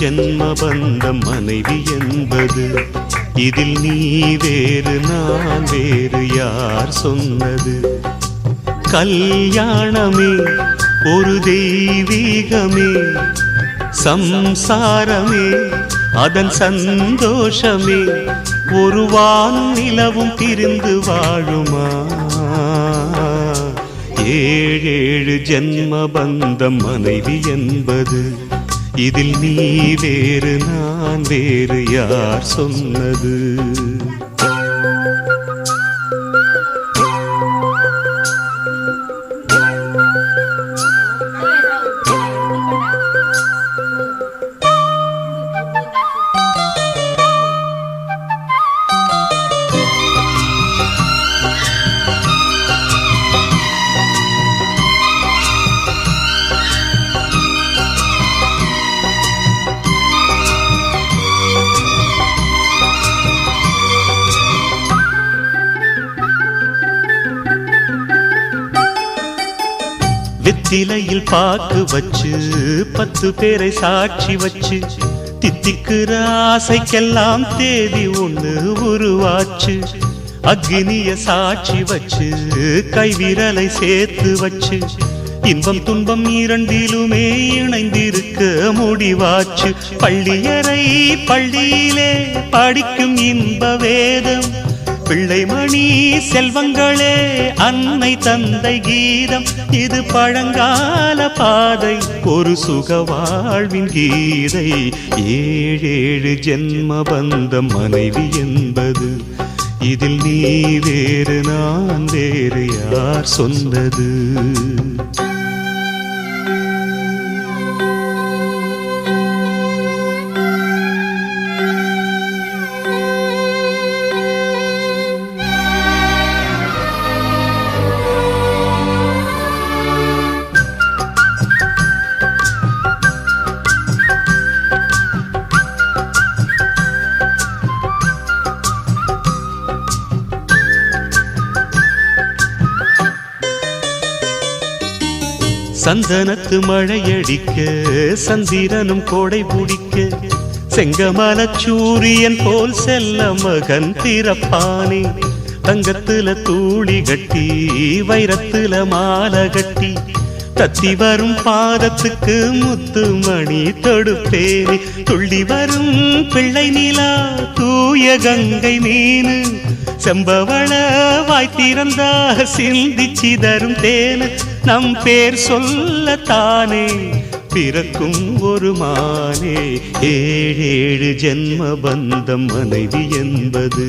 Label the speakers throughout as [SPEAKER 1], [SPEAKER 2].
[SPEAKER 1] ஜென்ம பந்தம் மனைவி என்பது. இதில் நீ வேறு நான் வேறு யார் சொன்னது? கல்யாணமே ஒரு தெய்வீகமே, சம்சாரமே அதன் சந்தோஷமே. ஒரு வானும் நிலவும் பிரிந்து வாழுமா? ஏழேழு ஜென்ம பந்தம் மனைவி என்பது. இதில் நீ வேறு நான் வேறு யார் சொன்னது? வெத்திலையில் பாக்கு வச்சு 10 பேரை சாட்சி வச்சு, தித்திக்கிற ஆசைக்கெல்லாம் தேதி ஒண்ணு உருவாச்சு. அக்னிய சாட்சி வச்சு கைவிரலை சேர்த்து வச்சு, இன்பம் துன்பம் இரண்டிலுமே இணைந்திருக்க முடிவாச்சு. பள்ளியறை பள்ளியிலே படிக்கும் இன்ப வேதம், பிள்ளைமணி செல்வங்களே அன்னை தந்தை கீதம். இது பழங்கால பாதை, ஒரு சுக வாழ்வின் கீதை. ஏழேழு ஜென்ம பந்தம் மனைவி என்பது. இதில் நீ வேறு நான் வேறு யார் சொன்னது? சந்தனத்து மழையடிக்க சந்திரனும் கோடை பிடிக்க, செங்கமல சூரியன் போல் செல்ல மகன் பிறப்பானே. தங்கத்துல தூளி கட்டி வைரத்துல மாலை கட்டி, தத்தி வரும் பாதத்துக்கு முத்து மணி தொடுப்பேனே. துள்ளி வரும் பிள்ளை நிலா தூய கங்கை மீனு, செம்பவள வாய்த்திறந்தா சிந்திச்சி தரும் தேனு. நம் பேர் சொல்லத்தானே பிறக்கும் ஒரு மானே. ஏழேழு ஜென்ம பந்தம் மனைவி என்பது.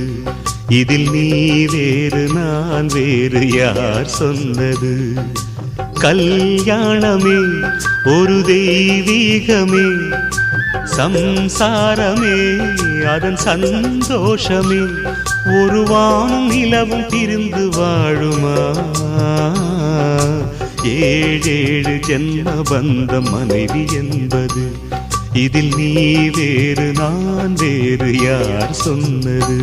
[SPEAKER 1] இதில் நீ வேறு நான் வேறு யார் சொன்னது? கல்யாணமே ஒரு தெய்வீகமே, சம்சாரமே அதன் சந்தோஷமே. ஒரு வானும் நிலவும் பிரிந்து வாழுமா? ஏழேழு ஜென்ம பந்தம் மனைவி என்பது. இதில் நீ வேறு நான் வேறு யார் சொன்னது?